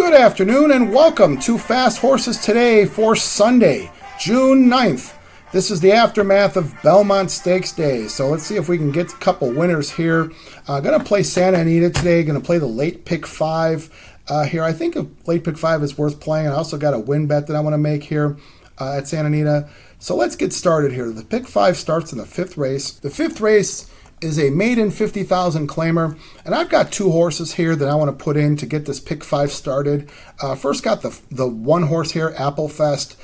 Good afternoon and welcome to Fast Horses Today for Sunday, June 9th. This is the aftermath of Belmont Stakes Day, so let's see if we can get a couple winners here. Going to play Santa Anita today, going to play the late pick 5 here. I think a late pick 5 is worth playing. I also got a win bet that I want to make here at Santa Anita. So let's get started here. The pick 5 starts in the 5th race. The 5th race is a maiden 50,000 claimer, and I've got two horses here that I want to put in to get this pick 5 started. First got the one horse here, Applefest.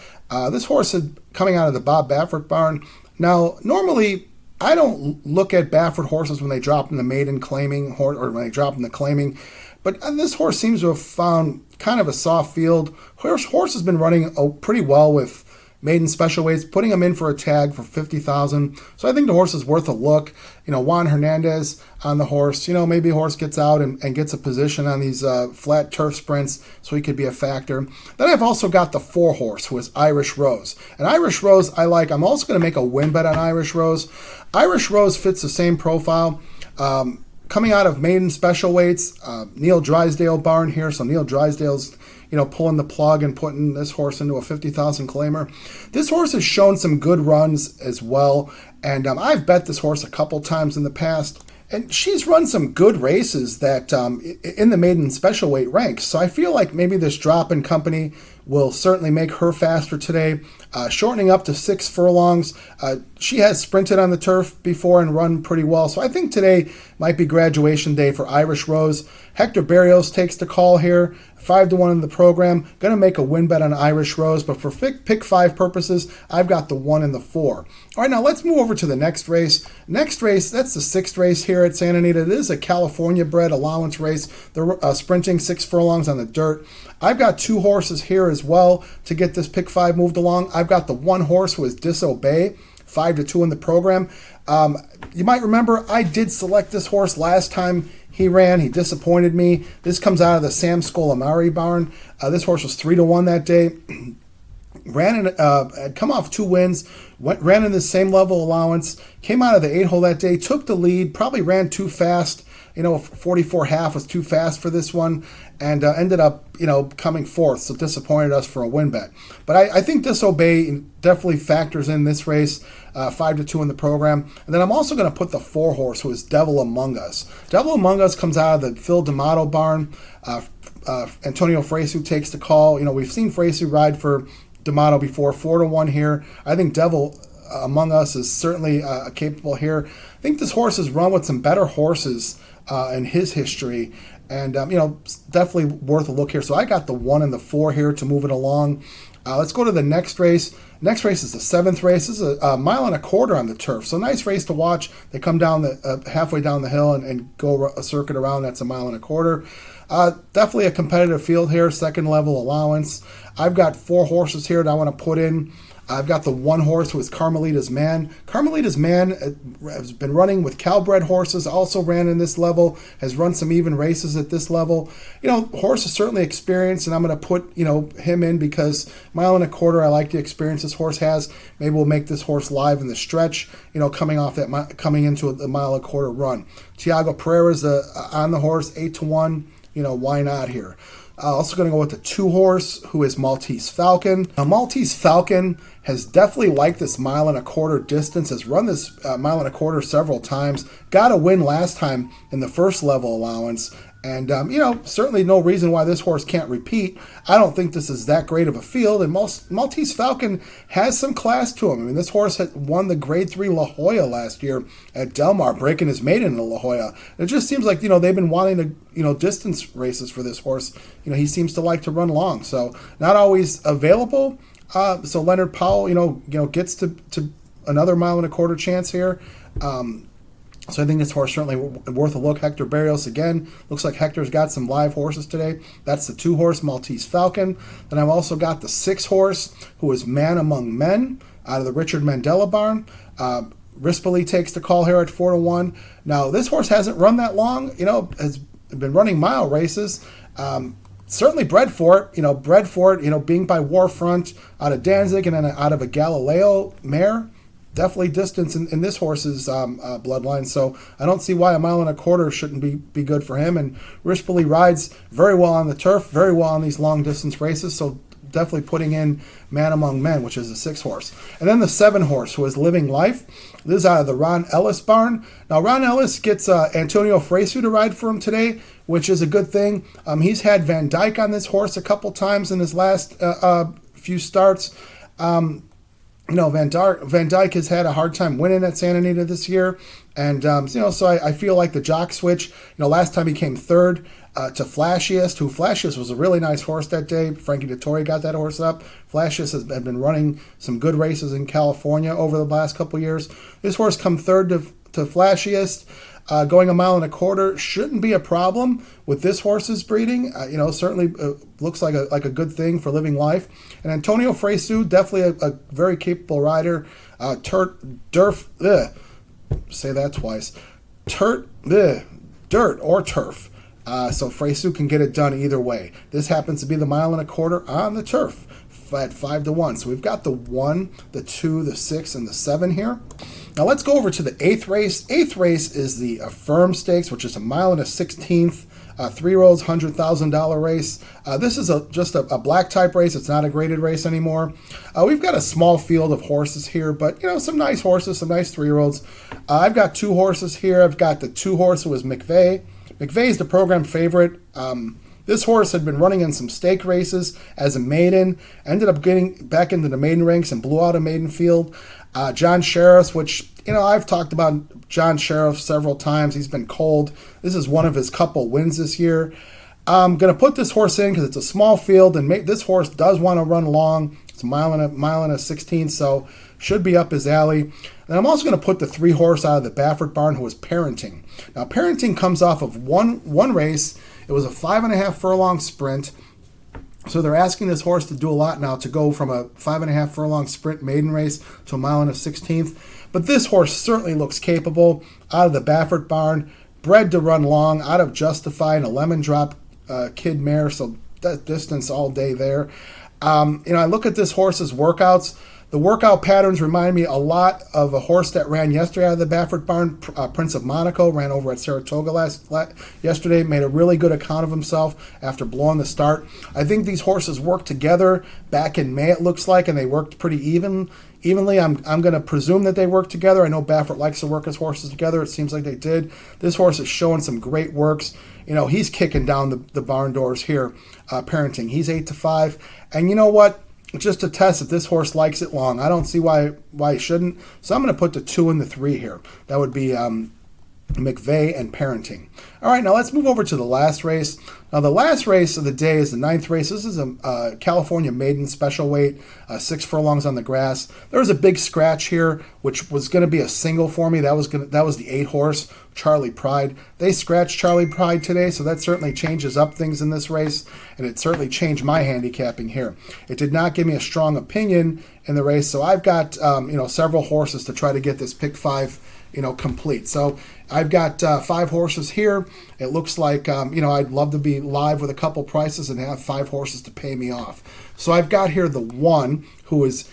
This horse is coming out of the Bob Baffert barn. Now, normally I don't look at Baffert horses when they drop in the maiden claiming or when they drop in the claiming, but this horse seems to have found kind of a soft field. Horse has been running pretty well with maiden special weights, putting him in for a tag for 50,000. So I think the horse is worth a look. Juan Hernandez on the horse. Maybe a horse gets out and gets a position on these flat turf sprints, so he could be a factor. Then I've also got the 4 horse, who is Irish Rose. And Irish Rose I like. I'm also going to make a win bet on Irish Rose. Irish Rose fits the same profile. Coming out of maiden special weights, Neil Drysdale barn here. So Neil Drysdale's pulling the plug and putting this horse into a 50,000 claimer. This horse has shown some good runs as well, and I've bet this horse a couple times in the past, and she's run some good races that in the maiden special weight ranks. So I feel like maybe this drop in company will certainly make her faster today. Shortening up to 6 furlongs. She has sprinted on the turf before and run pretty well. So I think today might be graduation day for Irish Rose. Hector Barrios takes the call here. 5-1 in the program. Going to make a win bet on Irish Rose, but for pick 5 purposes, I've got the 1 and the 4. All right, now let's move over to the next race. Next race, that's the 6th race here at Santa Anita. It is a California bred allowance race. They're sprinting 6 furlongs on the dirt. I've got 2 horses here as well to get this pick 5 moved along. I've got the 1 horse who is Disobey, 5-2 in the program. You might remember I did select this horse last time he ran. He disappointed me. This comes out of the Sam Scolamari barn. This horse was 3-1 that day. Had come off 2 wins, ran in the same level allowance, came out of the 8-hole that day, took the lead, probably ran too fast. 44.5 was too fast for this one, and ended up, coming 4th, so disappointed us for a win bet. But I think Disobey definitely factors in this race, 5-2 in the program. And then I'm also going to put the 4 horse, who is Devil Among Us. Devil Among Us comes out of the Phil D'Amato barn. Antonio Fresu takes the call. We've seen Fresu ride for D'Amato before, 4-1 here. I think Devil Among Us is certainly capable here. I think this horse has run with some better horses in his history, and definitely worth a look here. So I got the 1 and the 4 here to move it along. Let's go to the next race. Next race is the 7th race. This is a mile and a quarter on the turf, so nice race to watch. They come down halfway down the hill and go a circuit around. That's a mile and a quarter. Definitely a competitive field here, 2nd level allowance. I've got 4 horses here that I want to put in. I've got the 1 horse who is Carmelita's Man. Carmelita's Man has been running with Calbred horses, also ran in this level, has run some even races at this level. Horse is certainly experienced, and I'm going to put, him in because mile and a quarter, I like the experience this horse has. Maybe we'll make this horse live in the stretch, coming into the mile and a quarter run. Tiago Pereira's on the horse, 8-1. Why not here? Also going to go with the 2 horse, who is Maltese Falcon. Now, Maltese Falcon has definitely liked this mile and a quarter distance, has run this mile and a quarter several times, got a win last time in the 1st level allowance, and certainly no reason why this horse can't repeat. I don't think this is that great of a field, and Maltese Falcon has some class to him. I mean, this horse had won the Grade 3 La Jolla last year at Del Mar, breaking his maiden in La Jolla. It just seems like, they've been wanting to, distance races for this horse. He seems to like to run long, so not always available. So Leonard Powell, gets to another mile and a quarter chance here. So I think this horse certainly worth a look. Hector Barrios again. Looks like Hector's got some live horses today. That's the 2 horse, Maltese Falcon. Then I've also got the 6 horse, who is Man Among Men, out of the Richard Mandela barn. Rispoli takes the call here at 4-1. Now, this horse hasn't run that long, has been running mile races. Certainly bred for it, being by Warfront out of Danzig and then out of a Galileo mare. definitely distance in this horse's bloodline. So I don't see why a mile and a quarter shouldn't be good for him. And Rishpali rides very well on the turf, very well on these long distance races. So definitely putting in Man Among Men, which is a 6 horse. And then the 7 horse, who is Living Life. This is out of the Ron Ellis barn. Now, Ron Ellis gets Antonio Fresu to ride for him today, which is a good thing. He's had Van Dyke on this horse a couple times in his last few starts. Van Dyke has had a hard time winning at Santa Anita this year. And, so I feel like the jock switch, last time he came third to Flashiest, who Flashiest was a really nice horse that day. Frankie Dettori got that horse up. Flashiest has been running some good races in California over the last couple years. This horse come third to Flashiest. Going a mile and a quarter shouldn't be a problem with this horse's breeding. Certainly looks like a good thing for Living Life. And Antonio Fresu, definitely a very capable rider. Say that twice. Dirt or turf. So Fresu can get it done either way. This happens to be the mile and a quarter on the turf at 5-1. So we've got the 1, the 2, the 6, and the 7 here. Now let's go over to the 8th race. 8th race is the Affirm Stakes, which is a mile and a 16th, 3-year-olds, $100,000 race. This is just a black type race. It's not a graded race anymore. We've got a small field of horses here, but some nice horses, some nice 3-year-olds. I've got 2 horses here. I've got the 2 horse who was McVeigh. McVeigh is the program favorite. This horse had been running in some stake races as a maiden, ended up getting back into the maiden ranks and blew out a maiden field. John Sheriff, which, I've talked about John Sheriff several times. He's been cold. This is one of his couple wins this year. I'm going to put this horse in because it's a small field, and this horse does want to run long. It's a mile and a 16th, so should be up his alley. And I'm also going to put the 3 horse out of the Baffert barn, who is Parenting. Now, Parenting comes off of one race. It was a 5.5 furlong sprint. So they're asking this horse to do a lot now, to go from a 5.5 furlong sprint maiden race to a mile and a 16th. But this horse certainly looks capable. Out of the Baffert barn, bred to run long, out of Justified, a lemon drop kid mare, so that distance all day there. I look at this horse's workouts. The workout patterns remind me a lot of a horse that ran yesterday out of the Baffert barn. Prince of Monaco ran over at Saratoga yesterday, made a really good account of himself after blowing the start. I think these horses worked together back in May, it looks like, and they worked pretty evenly. I'm going to presume that they worked together. I know Baffert likes to work his horses together. It seems like they did. This horse is showing some great works. He's kicking down the barn doors here, Parenting. He's 8-5. And you know what? Just to test if this horse likes it long. I don't see why he shouldn't. So I'm going to put the 2 and the 3 here. That would be McVeigh and Parenting. All right, now let's move over to the last race. Now the last race of the day is the 9th race. This is a California maiden special weight, 6 furlongs on the grass. There was a big scratch here, which was going to be a single for me. That was the 8 horse, Charlie Pride. They scratched Charlie Pride today, so that certainly changes up things in this race, and it certainly changed my handicapping here. It did not give me a strong opinion in the race, so I've got several horses to try to get this pick 5 complete. So I've got 5 horses here. It looks like, I'd love to be live with a couple prices and have 5 horses to pay me off. So I've got here the 1, who is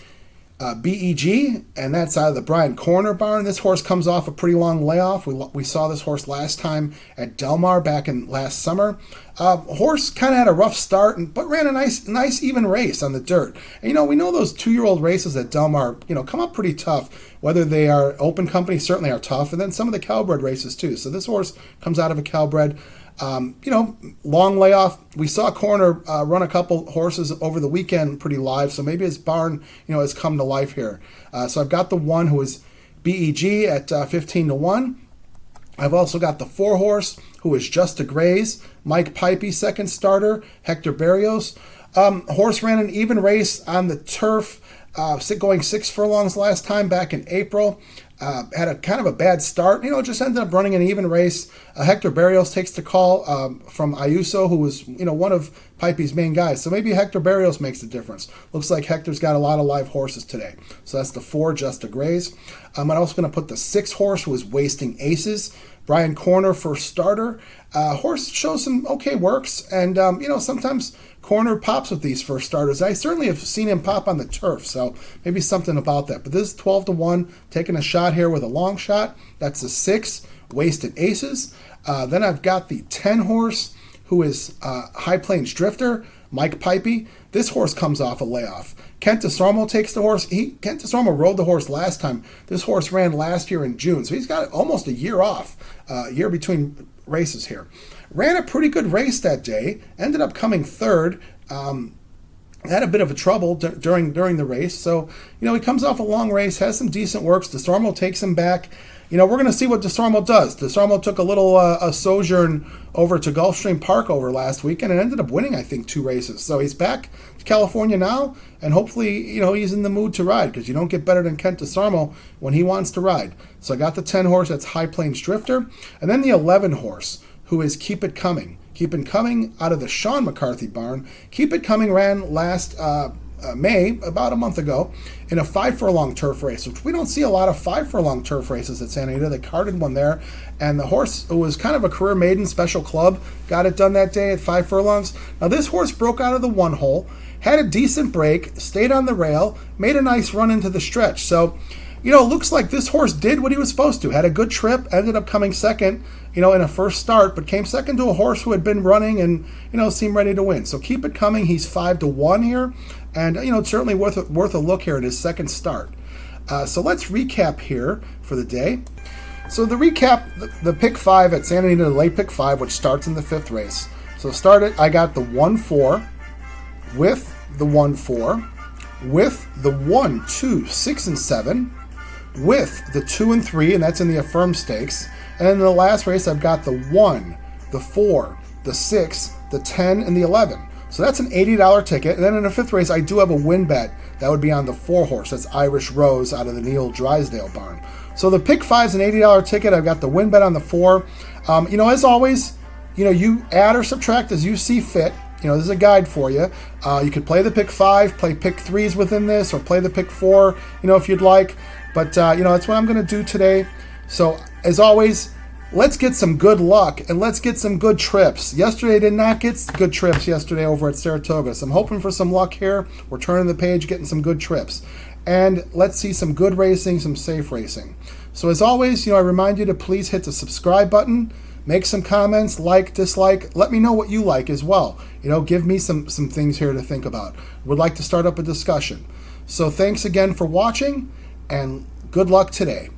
BEG, and that's out of the Brian Corner barn. This horse comes off a pretty long layoff. We saw this horse last time at Del Mar back in last summer. Horse kind of had a rough start, but ran a nice even race on the dirt. And, we know those 2-year-old races at Del Mar, come up pretty tough. Whether they are open company, certainly are tough, and then some of the Calbred races too. So this horse comes out of a Calbred. Long layoff. We saw Corner run a couple horses over the weekend pretty live, so maybe his barn, has come to life here. So I've got the 1 who is BEG at 15-1. I've also got the 4 horse who is Just to Graze, Mike Pipey, second starter, Hector Berrios. Horse ran an even race on the turf, going 6 furlongs last time back in April. Had a kind of a bad start, just ended up running an even race. Hector Berrios takes the call from Ayuso, who was, one of Pipey's main guys. So maybe Hector Berrios makes the difference. Looks like Hector's got a lot of live horses today. So that's the 4, Just to Graze. I'm also going to put the 6 horse, who is Wasting Aces. Brian Corner for starter. Horse shows some okay works, and sometimes corner pops with these first starters. I certainly have seen him pop on the turf, so maybe something about that. But this is 12-1, taking a shot here with a long shot. That's the 6, Wasted Aces. Then I've got the 10 horse, who is High Plains Drifter, Mike Pipey. This horse comes off a layoff. Kent DeSormo takes the horse. Kent DeSormo rode the horse last time. This horse ran last year in June, so he's got almost a year off, year between races here. Ran a pretty good race that day. Ended up coming third. Had a bit of a trouble during the race. So, he comes off a long race, has some decent works. DeSormo takes him back. We're going to see what DeSormo does. DeSormo took a little a sojourn over to Gulfstream Park over last weekend and ended up winning, I think, 2 races. So he's back to California now, and hopefully, he's in the mood to ride, because you don't get better than Kent DeSormo when he wants to ride. So I got the 10 horse, that's High Plains Drifter, and then the 11 horse, who is Keep It Coming. Keep It Coming out of the Sean McCarthy barn. Keep It Coming ran last May, about a month ago, in a 5 furlong turf race, which we don't see a lot of 5 furlong turf races at Santa Anita. They carded one there, and the horse, who was kind of a career maiden, Special Club, got it done that day at 5 furlongs. Now this horse broke out of the 1 hole, had a decent break, stayed on the rail, made a nice run into the stretch. So, it looks like this horse did what he was supposed to. Had a good trip, ended up coming second, in a first start, but came second to a horse who had been running and, seemed ready to win. So Keep It Coming. He's 5-1 here, and, it's certainly worth a look here at his second start. So let's recap here for the day. So the recap, the pick 5 at Santa Anita, the late pick 5, which starts in the 5th race. So I got the 1-4 with the 1-4 with the 1, 2, 6, and 7 with the 2 and 3, and that's in the Affirm Stakes. And in the last race, I've got the 1, the 4, the 6, the 10, and the 11. So that's an $80 ticket. And then in the 5th race, I do have a win bet. That would be on the 4 horse. That's Irish Rose out of the Neil Drysdale barn. So the pick 5 is an $80 ticket. I've got the win bet on the 4. As always, you add or subtract as you see fit. This is a guide for you. You could play the pick 5, play pick 3s within this, or play the pick 4, if you'd like. But, that's what I'm going to do today. So, as always, let's get some good luck and let's get some good trips. Yesterday did not get good trips yesterday over at Saratoga. So I'm hoping for some luck here. We're turning the page, getting some good trips. And let's see some good racing, some safe racing. So as always, I remind you to please hit the subscribe button, make some comments, like, dislike. Let me know what you like as well. Give me some things here to think about. Would like to start up a discussion. So thanks again for watching, and good luck today.